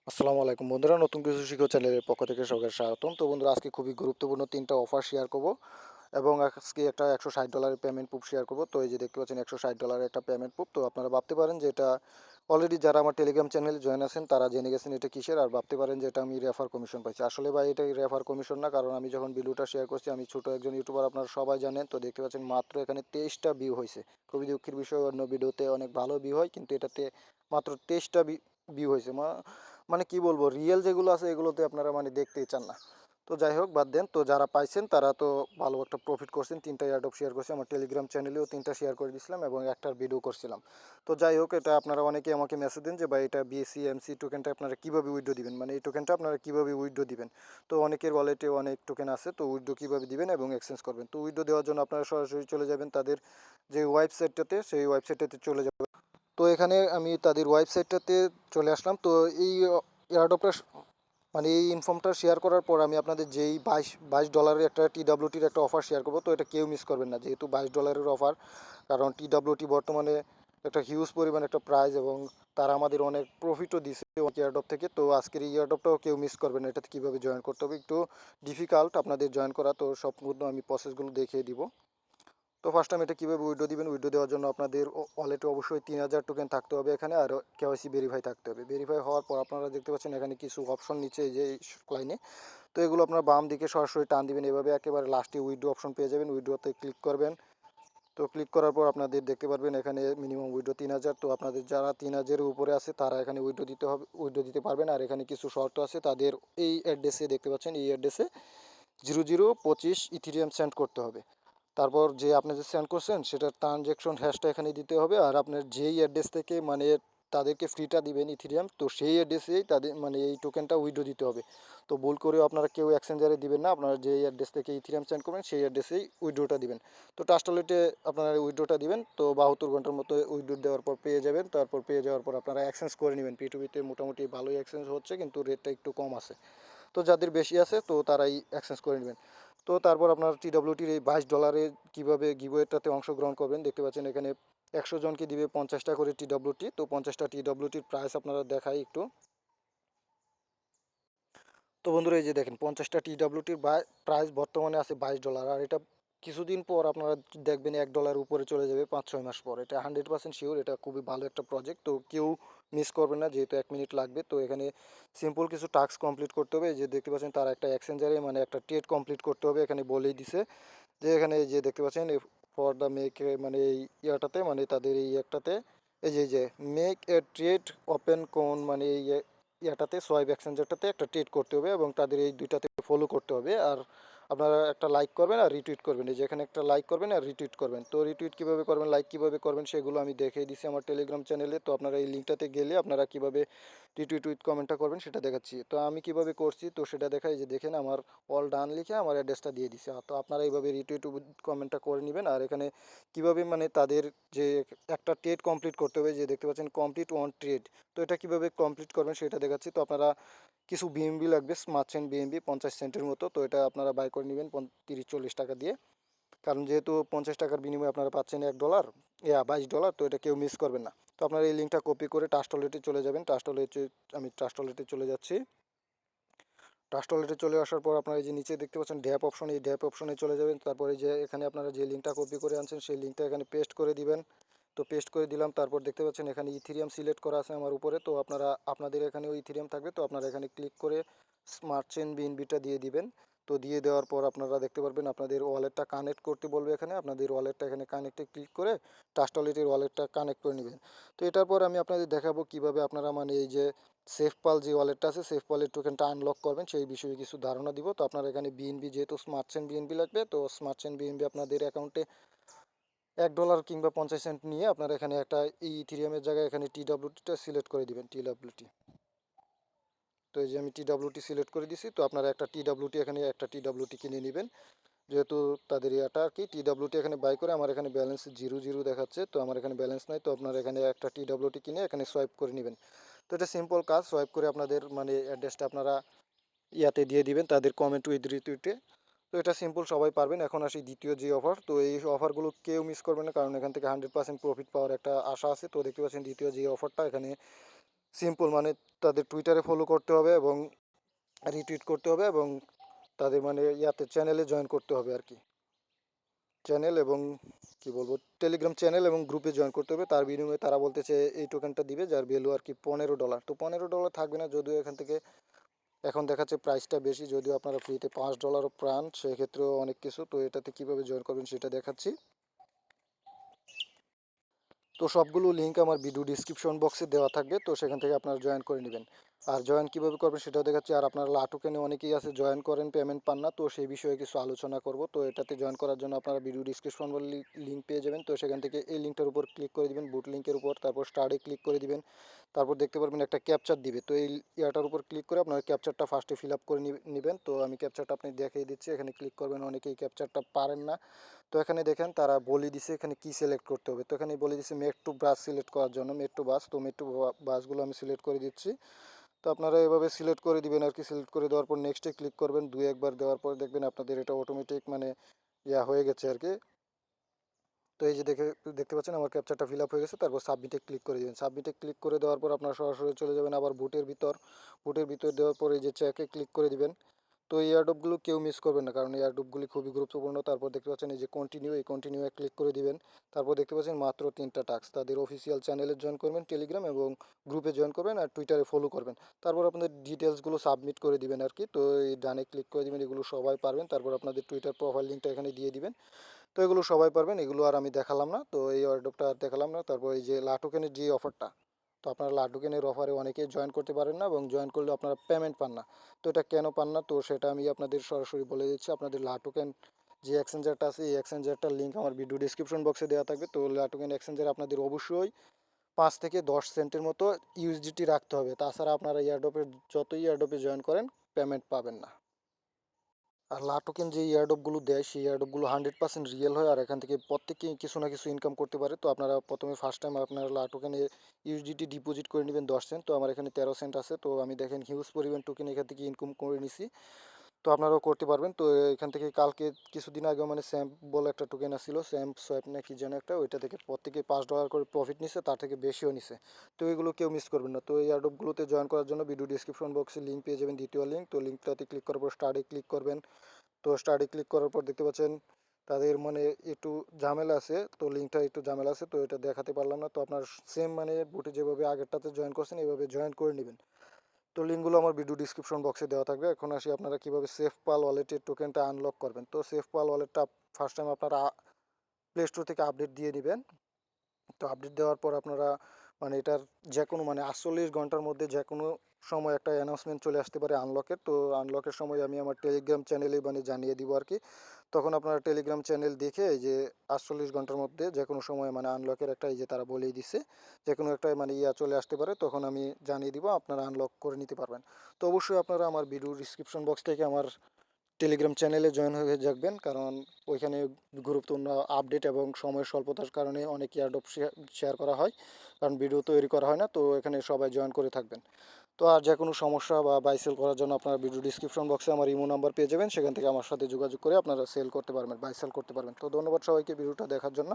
আসসালামু আলাইকুম বন্ধুরা, নতুন কিছু শিখো চ্যানেলের পক্ষ থেকে সবাইকে স্বাগতম। তো বন্ধুরা, আজকে খুবই গুরুত্বপূর্ণ 3টা অফার শেয়ার করব এবং আজকে একটা $160 পেমেন্ট প্রুফ শেয়ার করব। তো এই যে দেখতে পাচ্ছেন $160 একটা পেমেন্ট প্রুফ। তো আপনারা ভাবতে পারেন যে এটা অলরেডি যারা আমার টেলিগ্রাম চ্যানেলে জয়েন আছেন তারা জেনে গেছেন এটা কিসের, আর ভাবতে পারেন যে এটা আমি রেফার কমিশন পাইছি। আসলে ভাই এটা রেফার কমিশন না, কারণ আমি যখন ভিডিওটা শেয়ার করছি, আমি ছোট একজন ইউটিউবার, আপনারা সবাই জানেন। তো দেখতে পাচ্ছেন মাত্র এখানে 23টা ভিউ হয়েছে। খুবই দুঃখের বিষয়, অন্য ভিডিওতে অনেক ভালো ভিউ হয়, কিন্তু এটাতে মাত্র 23টা ভিউ হয়েছে। মানে কি বলবো, রিয়েল যেগুলো আছে এগুলোতে আপনারা মানে দেখতেই চান না। তো যাই হোক, বাদ দেন। তো যারা পাইছেন তারা তো ভালো একটা প্রফিট করছেন। 3টা এয়ারড্রপ শেয়ার করছি, আমার টেলিগ্রাম চ্যানেলেও 3টা শেয়ার করে দিয়েছিলাম এবং একটার ভিডিও করছিলাম। তো যাই হোক, এটা আপনারা অনেকে আমাকে মেসেজ দেন যে ভাই এটা বিএসসি এমসি টোকেনটা আপনারা কীভাবে উইথড্র দিবেন, মানে এই টোকেনটা আপনারা কীভাবে উইথড্র দিবেন। তো অনেকের ওয়ালেটে অনেক টোকেন আছে, তো উইথড্র কীভাবে দিবেন এবং এক্সচেঞ্জ করবেন। তো উইথড্র দেওয়ার জন্য আপনারা সরাসরি চলে যাবেন তাদের যে ওয়েবসাইটটাতে, সেই ওয়েবসাইটটাতে চলে যাবেন। তো এখানে আমি তাদের ওয়েবসাইটটাতে চলে আসলাম। তো এই এয়ারড্রপটা মানে এই ইনফর্মটা শেয়ার করার পর আমি আপনাদের যেই বাইশ ডলারের একটা টিডাব্লিউটির একটা অফার শেয়ার করবো। তো এটা কেউ মিস করবেন না, যেহেতু $22 অফার। কারণ টিডাব্লিউটি বর্তমানে একটা হিউজ পরিমাণ একটা প্রাইস, এবং তারা আমাদের অনেক প্রফিটও দিছে এয়ারড্রপ থেকে। তো আজকের এই এয়ারড্রপটাও কেউ মিস করবেন না। এটাতে কীভাবে জয়েন করতে হবে, একটু ডিফিকাল্ট আপনাদের জয়েন করা, তো সম্পূর্ণ আমি প্রসেসগুলো দেখিয়ে দিব। তো ফার্স্ট টাইম এটা কীভাবে উইড্রো দিবেন, উইড্রো দেওয়ার জন্য আপনাদের ওয়ালেটে অবশ্যই 3000 টোকেন থাকতে হবে এখানে, আর কেওয়াইসি ভেরিফাই থাকতে হবে। ভেরিফাই হওয়ার পর আপনারা দেখতে পাচ্ছেন এখানে কিছু অপশন নিচে, এই যে লাইনে। তো এগুলো আপনার বাম দিকে সরাসরি টান দিবেন, এভাবে একেবারে লাস্টে উইড্রো অপশন পেয়ে যাবেন। উইড্রোতে ক্লিক করবেন। তো ক্লিক করার পর আপনাদের দেখতে পারবেন এখানে মিনিমাম উইড্রো 3000। তো আপনাদের যারা 3000-এর উপরে আছে তারা এখানে উইড্রো দিতে হবে, উইড্রো দিতে পারবেন। আর এখানে কিছু শর্ত আছে, তাদের এই অ্যাড্রেসে দেখতে পাচ্ছেন, এই অ্যাড্রেসে 0025 ইথিরিয়াম সেন্ড করতে হবে। তারপর যে আপনি যে সেন্ড করছেন সেটার ট্রানজ্যাকশন হ্যাশটা এখানে দিতে হবে। আর আপনার যেই অ্যাড্রেস থেকে মানে তাদেরকে ফ্রিটা দিবেন ইথিরিয়াম, তো সেই অ্যাড্রেসেই তাদের মানে এই টোকেনটা উইড্রো দিতে হবে। তো ভুল করেও আপনারা কেউ এক্সচেঞ্জারে দিবেন না, আপনারা যেই অ্যাড্রেস থেকে ইথিরিয়াম সেন্ড করবেন সেই অ্যাড্রেসেই উইড্রোটা দিবেন। তো ট্রাস্ট ওয়ালেটে আপনারা উইড্রোটা দিবেন। তো 72 ঘন্টার মতো উইড্রো দেওয়ার পর পেয়ে যাবেন। তারপর পেয়ে যাওয়ার পর আপনারা এক্সচেঞ্জ করে নেবেন। পিটুপিতে মোটামুটি ভালোই এক্সচেঞ্জ হচ্ছে, কিন্তু রেটটা একটু কম আছে। তো যাদের বেশি আছে তো তারাই এক্সচেঞ্জ করে নেবেন। তো তারপর আপনার টিডাব্লিউটির এই $22 কীভাবে গিভওয়েটাতে অংশগ্রহণ করবেন, দেখতে পাচ্ছেন এখানে 100 জনকে দিবে 50টা করে টিডাব্লিউটি। তো 50টা টিডাব্লিউটির প্রাইস আপনারা দেখাই একটু। তো বন্ধুরা, এই যে দেখেন 50টা টিডাব্লিউটির প্রাইস বর্তমানে আছে $22। আর এটা কিছুদিন পর আপনারা দেখবেন $1 উপরে চলে যাবে, 5-6 মাস পর। এটা 100% শিওর, এটা খুবই ভালো একটা প্রজেক্ট। তো কেউ মিস করবেন না, যেহেতু 1 মিনিট লাগবে। তো এখানে সিম্পল কিছু টাস্ক কমপ্লিট করতে হবে। এই যে দেখতে পাচ্ছেন তারা একটা এক্সচেঞ্জারে মানে একটা ট্রেড কমপ্লিট করতে হবে, এখানে বলেই দিছে। যে এখানে এই যে দেখতে পাচ্ছেন ফর দ্য মেক, মানে এই ইয়াটাতে, মানে তাদের এই একটাতে, এই যে মেক এ ট্রেড ওপেন কোন, মানে এই ইয়াটাতে সোয়াইপ এক্সচেঞ্জারটাতে একটা ট্রেড করতে হবে এবং তাদের এই দুইটাতে ফলো করতে হবে। আর আপনারা একটা লাইক করবেন আর রিটুইট করবেন, এই যে এখানে একটা লাইক করবেন আর রিটুইট করবেন। তো রিটুইট কীভাবে করবেন, লাইক কীভাবে করবেন, সেগুলো আমি দেখিয়ে দিচ্ছি আমার টেলিগ্রাম চ্যানেলে। তো আপনারা এই লিঙ্কটাতে গেলে আপনারা কীভাবে রিটুইট উইথ কমেন্টটা করবেন সেটা দেখাচ্ছি। তো আমি কীভাবে করছি তো সেটা দেখাই, যে দেখেন আমার অল ডান লিখে আমার অ্যাড্রেসটা দিয়ে দিছে। তো আপনারা এইভাবে রিটুইট উইথ কমেন্টটা করে নেবেন। আর এখানে কীভাবে মানে তাদের যে একটা ট্রেড কমপ্লিট করতে হবে, যে দেখতে পাচ্ছেন কমপ্লিট ওয়ান ট্রেড। তো এটা কীভাবে কমপ্লিট করবেন সেটা দেখাচ্ছি। তো আপনারা কিছু বিএমবি লাগবে, স্মার্ট চেন বিএমবি 50 সেন্টের মতো। তো এটা আপনারা বাই করে নেবেন 30-40 টাকা দিয়ে, কারণ যেহেতু 50 টাকার বিনিময়ে আপনারা পাচ্ছেন $1, $22। তো এটা কেউ মিস করবেন না। তো আপনারা এই লিঙ্কটা কপি করে ট্রাস্ট ওয়ালেটে চলে যাবেন। ট্রাস্ট ওয়ালেটে আমি ট্রাস্ট ওয়ালেটে চলে যাচ্ছি। ট্রাস্ট ওয়ালেটে চলে আসার পর আপনারা এই যে নিচে দেখতে পাচ্ছেন ড্যাপ অপশন, এই ড্যাপ অপশনে চলে যাবেন। তারপরে যে এখানে আপনারা যে লিঙ্কটা কপি করে আনছেন সেই লিঙ্কটা এখানে পেস্ট করে দিবেন। তো পেস্ট করে দিলাম। তারপর দেখতে পাচ্ছেন এখানে ইথিরিয়াম সিলেক্ট করা আছে আমার উপরে। তো আপনারা আপনাদের এখানেও ইথিরিয়াম থাকবে, তো আপনারা এখানে ক্লিক করে স্মার্ট চেন বিএনবিটা দিয়ে দিবেন। তো দিয়ে দেওয়ার পর আপনারা দেখতে পারবেন আপনাদের ওয়ালেটটা কানেক্ট করতে বলবে এখানে। আপনাদের ওয়ালেটটা এখানে কানেক্টে ক্লিক করে ট্রাস্ট ওয়ালেটের ওয়ালেটটা কানেক্ট করে নেবেন। তো এটার পর আমি আপনাদের দেখাবো কিভাবে আপনারা মানে এই যে সেফপাল যে ওয়ালেটটা আছে, সেফপালের টোকেনটা আনলক করবেন, সেই বিষয়ে কিছু ধারণা দিব। তো আপনারা এখানে বিএনবি, যেহেতু স্মার্ট চেন বিএনবি লাগবে, তো স্মার্ট চেন বিএনবি আপনাদের অ্যাকাউন্টে $1 কিংবা 50 সেন্ট নিয়ে আপনারা এখানে একটা এই ইথিরিয়ামের জায়গায় এখানে টিডাব্লিউটিটা সিলেক্ট করে দিবেন, টিডাব্লিউটি। তো এই যে আমি টিডাব্লিউটি সিলেক্ট করে দিছি। তো আপনারা একটা টিডাব্লিউটি এখানে একটা টিডাব্লিউটি কিনে নেবেন, যেহেতু তাদের ইয়াটা আর কি। টিডাব্লিউটি এখানে বাই করে আমার এখানে ব্যালেন্স 0 0 দেখাচ্ছে, তো আমার এখানে ব্যালেন্স নাই। তো আপনারা এখানে একটা টিডাব্লিউটি কিনে এখানে সোয়াইপ করে নেবেন। তো এটা সিম্পল কাজ। সোয়াইপ করে আপনাদের মানে অ্যাড্রেসটা আপনারা ইয়াতে দিয়ে দিবেন তাদের কমেন্ট উইথ রিটুইটে। তো এটা সিম্পল, সবাই পারবেন। এখন আসি দ্বিতীয় যে অফার। তো এই অফারগুলো কেউ মিস করবে না, কারণ এখান থেকে 100% প্রফিট পাওয়ার একটা আশা আছে। তো দেখতে পাচ্ছেন দ্বিতীয় যে অফারটা, এখানে সিম্পল মানে তাদের টুইটারে ফলো করতে হবে এবং রিটুইট করতে হবে এবং তাদের মানে ইয়াতে চ্যানেলে জয়েন করতে হবে আর কি। চ্যানেল এবং কি বলবো টেলিগ্রাম চ্যানেল এবং গ্রুপে জয়েন করতে হবে। তার বিনিময়ে তারা বলতেছে এই টোকেনটা দিবে যার ভ্যালু আর কি $15। তো $15 থাকবে না, যদিও এখান থেকে এখন দেখাচ্ছে প্রাইসটা বেশি, যদিও আপনারা ফ্রিতে $5 পান, সেক্ষেত্রেও অনেক কিছু। তো এটাতে কীভাবে জয়েন করবেন সেটা দেখাচ্ছি। তো সবগুলো লিঙ্ক আমার ভিডিও ডিসক্রিপশন বক্সে দেওয়া থাকবে, তো সেখান থেকে আপনারা জয়েন করে নেবেন। আর জয়েন কীভাবে করবেন সেটাও দেখাচ্ছি। আর আপনারা লাটুকেনে অনেকেই আছে জয়েন করেন পেমেন্ট পান না, তো সেই বিষয়ে কিছু আলোচনা করব। তো এটাতে জয়েন করার জন্য আপনারা ভিডিও ডিসক্রিপশন লিঙ্ক পেয়ে যাবেন, তো সেখান থেকে এই লিঙ্কটার উপর ক্লিক করে দিবেন, বুট লিঙ্কের উপর, তারপর স্টার্টে ক্লিক করে দিবেন। তারপর দেখতে পারবেন একটা ক্যাপচার দিবে, তো এই ইয়াটার উপর ক্লিক করে আপনারা ক্যাপচারটা ফার্স্টে ফিল আপ করে নেবেন। তো আমি ক্যাপচারটা আপনি দেখিয়ে দিচ্ছি, এখানে ক্লিক করবেন। অনেকেই ক্যাপচারটা পারেন না, তো এখানে দেখেন তারা বলে দিছে এখানে কি সিলেক্ট করতে হবে। তো এখানে বলে দিছে মেট টু বাস সিলেক্ট করার জন্য, মেট টু বাস। তো মেট টু বাসগুলো আমি সিলেক্ট করে দিচ্ছি। তো আপনারা এভাবে সিলেক্ট করে দিবেন আর কি। সিলেক্ট করে দেওয়ার পর নেক্সটে ক্লিক করবেন। দুই একবার দেওয়ার পর দেখবেন আপনাদের এটা অটোমেটিক মানে ইয়া হয়ে গেছে আর কি। তো এই যে দেখতে পাচ্ছেন আমার ক্যাপচারটা ফিল আপ হয়ে গেছে। তারপর সাবমিটে ক্লিক করে দেবেন। সাবমিটে ক্লিক করে দেওয়ার পর আপনারা সরাসরি চলে যাবেন আবার বুটের ভিতর। বুটের ভিতর দেওয়ার পর এই যে চেকে ক্লিক করে দিবেন। তো এই এয়ারড্রপগুলো কেউ মিস করবেন না, কারণ এই এয়ারড্রপগুলি খুবই গুরুত্বপূর্ণ। তারপর দেখতে পাচ্ছেন এই যে কন্টিনিউ, এই কন্টিনিউয়ে ক্লিক করে দিবেন। তারপর দেখতে পাচ্ছেন মাত্র 3টা টাস্ক। তাদের অফিসিয়াল চ্যানেলে জয়েন করবেন, টেলিগ্রাম এবং গ্রুপে জয়েন করবেন আর টুইটারে ফলো করবেন। তারপর আপনাদের ডিটেলসগুলো সাবমিট করে দিবেন আর কি। তো এই ডানে ক্লিক করে দিবেন, এগুলো সবাই পারবেন। তারপর আপনাদের টুইটার প্রোফাইল লিঙ্কটা এখানে দিয়ে দিবেন। তো এগুলো সবাই পারবেন, এগুলো আর আমি দেখালাম না। তো এই এয়ারড্রপটা আর দেখালাম না। তারপর এই যে লাটুকেনের যে অফারটা, তো আপনারা লাটুকেনের অফারে অনেকেই জয়েন করতে পারেন না এবং জয়েন করলে আপনারা পেমেন্ট পান না। তো এটা কেন পান না, তো সেটা আমি আপনাদের সরাসরি বলে দিচ্ছি। আপনাদের লাটুকেন যে এক্সচেঞ্জারটা আছে, এই এক্সচেঞ্জারটার লিঙ্ক আমার ভিডিও ডিসক্রিপশন বক্সে দেওয়া থাকবে। তো লাটুকেন এক্সচেঞ্জার আপনাদের অবশ্যই 5 থেকে 10 সেন্টের মতো ইউএসডিটি রাখতে হবে, তাছাড়া আপনারা এয়ারড্রপের যতই এয়ারড্রপে জয়েন করেন পেমেন্ট পাবেন না। আর লাটোকেন যে ইয়ারডপগুলো দেয় সেই ইয়ারডপগুলো 100% রিয়েল হয়, আর এখান থেকে প্রত্যেকেই কিছু না কিছু ইনকাম করতে পারে। তো আপনারা প্রথমে ফার্স্ট টাইম আপনারা লাটোকেনে ইউএসডিটি ডিপোজিট করে নেবেন 10 সেন্ট। তো আমার এখানে 13 সেন্ট আছে, তো আমি দেখেন হিউজ পরিমাণ টোকেন এখান থেকে ইনকাম করে নিছি। তো আপনারাও করতে পারবেন। তো এখান থেকে কালকে কিছুদিন আগেও মানে স্যাম্প বলে একটা টোকেন আসছিল, স্যাম্প সোয়াপ না কি যেন একটা, ওইটা থেকে প্রত্যেকে $5 করে প্রফিট নিছে, তার থেকে বেশিও নিছে। তো এগুলো কেউ মিস করবেন না। তো এই অ্যাডপগুলোতে জয়েন করার জন্য ভিডিও ডিসক্রিপশন বক্সে লিঙ্ক পেয়ে যাবেন, দ্বিতীয় লিঙ্ক। তো লিঙ্কটাতে ক্লিক করার পর স্টার্টে ক্লিক করবেন। তো স্টার্টে ক্লিক করার পর দেখতে পাচ্ছেন তাদের মানে একটু ঝামেলা আছে, তো লিঙ্কটা একটু ঝামেলা আছে, তো এটা দেখাতে পারলাম না। তো আপনার সেম মানে বুটে যেভাবে আগেরটাতে জয়েন করছেন এইভাবে জয়েন করে নেবেন। তো লিঙ্কগুলো আমার ভিডিও ডিসক্রিপশন বক্সে দেওয়া থাকবে। এখন আসি আপনারা কীভাবে সেফ পাল ওয়ালেটের টোকেনটা আনলক করবেন। তো সেফ পাল ওয়ালেটটা ফার্স্ট টাইম আপনারা প্লে স্টোর থেকে আপডেট দিয়ে নেবেন। তো আপডেট দেওয়ার পর আপনারা মানে এটার যে কোনো মানে 48 ঘন্টার মধ্যে যে কোনো সময় একটা অ্যানাউন্সমেন্ট চলে আসতে পারে আনলকের। তো আনলকের সময় আমি আমার টেলিগ্রাম চ্যানেলে মানে জানিয়ে দিব আর কি। তখন আপনারা টেলিগ্রাম চ্যানেল দেখে এই যে 48 ঘন্টার মধ্যে যে কোনো সময় মানে আনলকের একটা এই যে তারা বলেই দিছে যে কোনো একটা মানে ইয়া চলে আসতে পারে, তখন আমি জানিয়ে দিব, আপনারা আনলক করে নিতে পারবেন। তো অবশ্যই আপনারা আমার ভিডিও ডিসক্রিপশন বক্স থেকে আমার টেলিগ্রাম চ্যানেলে জয়েন হয়ে যাবেন, কারণ ওইখানে গুরুত্বপূর্ণ আপডেট এবং সময় স্বল্পতার কারণে অনেক এয়ারড্রপ শেয়ার করা হয়, কারণ ভিডিও তৈরি করা হয় না। তো এখানে সবাই জয়েন করে থাকবেন। তো আর যে কোনো সমস্যা বা বাই সেল করার জন্য আপনারা ভিডিও ডিসক্রিপশন বক্সে আমার ইমো নাম্বার পেয়ে যাবেন, সেখান থেকে আমার সাথে যোগাযোগ করে আপনারা সেল করতে পারবেন, বাই সেল করতে পারবেন। তো ধন্যবাদ সবাইকে ভিডিওটা দেখার জন্য।